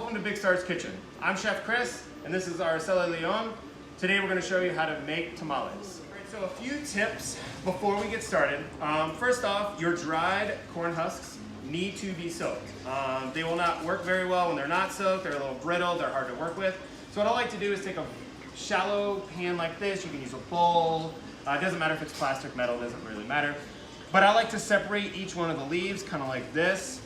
Welcome to Big Star's Kitchen. I'm Chef Chris, and this is Araceli Leon. Today we're going to show you how to make tamales. All right, so a few tips before we get started. First off, your dried corn husks need to be soaked. They will not work very well when they're not soaked. They're a little brittle, they're hard to work with. So what I like to do is take a shallow pan like this. You can use a bowl. It doesn't matter if it's plastic, metal, doesn't really matter. But I like to separate each one of the leaves kind of like this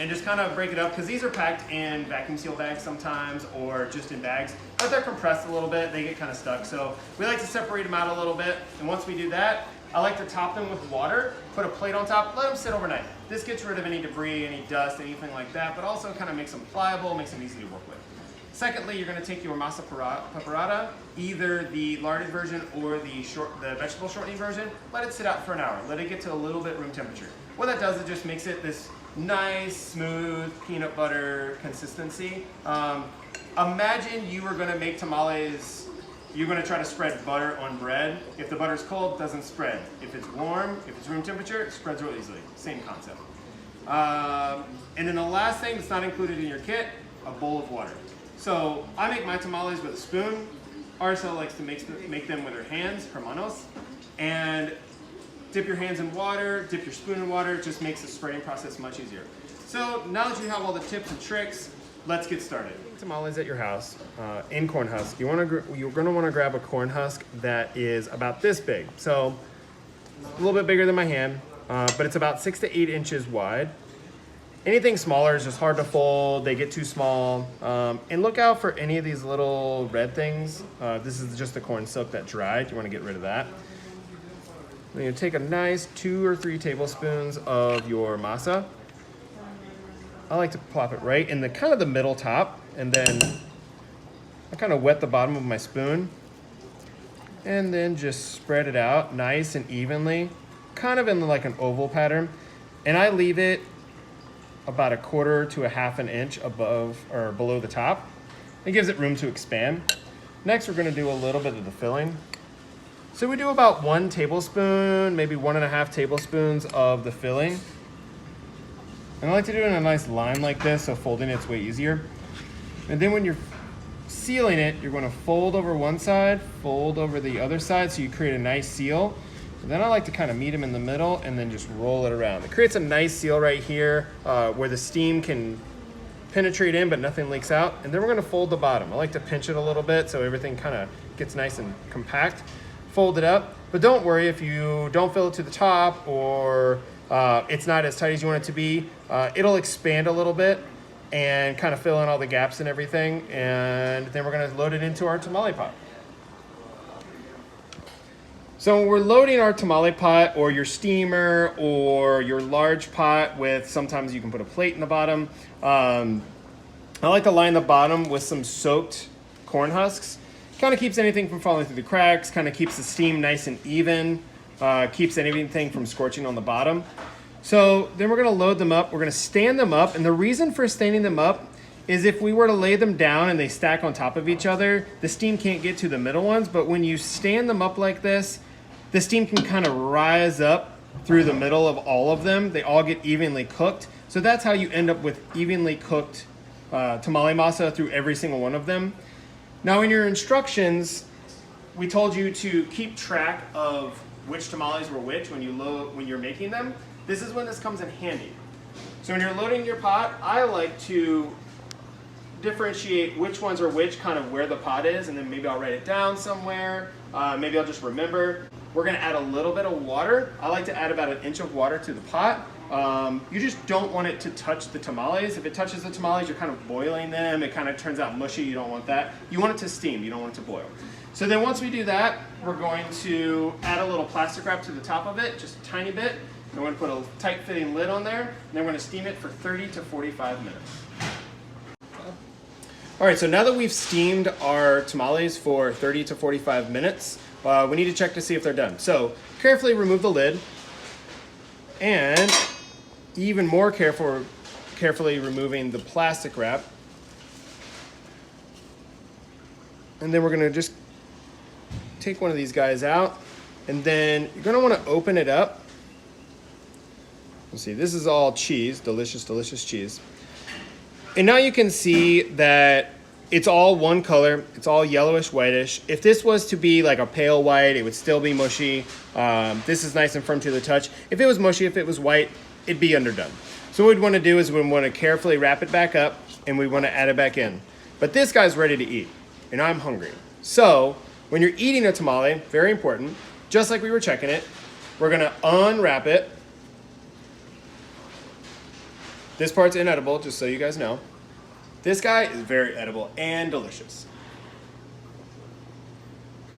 and just kind of break it up, because these are packed in vacuum seal bags sometimes or just in bags, but they're compressed a little bit, they get kind of stuck. So we like to separate them out a little bit, and once we do that, I like to top them with water, put a plate on top, let them sit overnight. This gets rid of any debris, any dust, anything like that, but also kind of makes them pliable, makes them easy to work with. Secondly, you're going to take your masa preparada, either the larded version or the vegetable shortening version, let it sit out for an hour, let it get to a little bit room temperature. What that does, it just makes it this nice, smooth peanut butter consistency. Imagine you were going to make tamales, you're going to try to spread butter on bread. If the butter's cold, it doesn't spread. If it's warm, if it's room temperature, it spreads real easily. Same concept. And then the last thing that's not included in your kit, a bowl of water. So I make my tamales with a spoon. Araceli likes to make them with her hands, her manos. And dip your hands in water, dip your spoon in water, it just makes the spreading process much easier. So now that you have all the tips and tricks, let's get started. Tamales at your house in corn husk. You're gonna wanna grab a corn husk that is about this big. So a little bit bigger than my hand, but it's about 6 to 8 inches wide. Anything smaller is just hard to fold, they get too small. And look out for any of these little red things. This is just the corn silk that dried, you wanna get rid of that. Then you take a nice 2 or 3 tablespoons of your masa. I like to plop it right in the kind of the middle top, and then I kind of wet the bottom of my spoon, and then just spread it out nice and evenly, kind of in like an oval pattern. And I leave it about 1/4 to 1/2 inch above or below the top. It gives it room to expand. Next, we're going to do a little bit of the filling. So we do about 1 tablespoon, maybe 1.5 tablespoons of the filling. And I like to do it in a nice line like this, so folding it's way easier. And then when you're sealing it, you're going to fold over one side, fold over the other side, so you create a nice seal. And then I like to kind of meet them in the middle and then just roll it around. It creates a nice seal right here where the steam can penetrate in but nothing leaks out. And then we're going to fold the bottom. I like to pinch it a little bit so everything kind of gets nice and compact. Fold it up, but don't worry if you don't fill it to the top or it's not as tight as you want it to be. It'll expand a little bit and kind of fill in all the gaps and everything, and then we're going to load it into our tamale pot. So when we're loading our tamale pot or your steamer or your large pot with, sometimes you can put a plate in the bottom, I like to line the bottom with some soaked corn husks. Kind of keeps anything from falling through the cracks, kind of keeps the steam nice and even, keeps anything from scorching on the bottom. So then we're gonna load them up, we're gonna stand them up, and the reason for standing them up is if we were to lay them down and they stack on top of each other, the steam can't get to the middle ones, but when you stand them up like this, the steam can kind of rise up through the middle of all of them. They all get evenly cooked. So that's how you end up with evenly cooked tamale masa through every single one of them. Now in your instructions, we told you to keep track of which tamales were which when you're making them. This is when this comes in handy. So when you're loading your pot, I like to differentiate which ones are which, kind of where the pot is, and then maybe I'll write it down somewhere. Maybe I'll just remember. We're gonna add a little bit of water. I like to add about 1 inch of water to the pot. You just don't want it to touch the tamales. If it touches the tamales, you're kind of boiling them. It kind of turns out mushy. You don't want that. You want it to steam. You don't want it to boil. So then once we do that, we're going to add a little plastic wrap to the top of it, just a tiny bit. And we're going to put a tight fitting lid on there. And then we're going to steam it for 30 to 45 minutes. All right, so now that we've steamed our tamales for 30 to 45 minutes, we need to check to see if they're done. So carefully remove the lid, and even more carefully removing the plastic wrap. And then we're gonna just take one of these guys out, and then you're gonna wanna open it up. You see, this is all cheese, delicious, delicious cheese. And now you can see that it's all one color. It's all yellowish whitish. If this was to be like a pale white, it would still be mushy. This is nice and firm to the touch. If it was mushy, if it was white, it'd be underdone. So what we'd want to do is we want to carefully wrap it back up and we want to add it back in. But this guy's ready to eat and I'm hungry. So when you're eating a tamale, very important, just like we were checking it, we're going to unwrap it. This part's inedible, just so you guys know. This guy is very edible and delicious.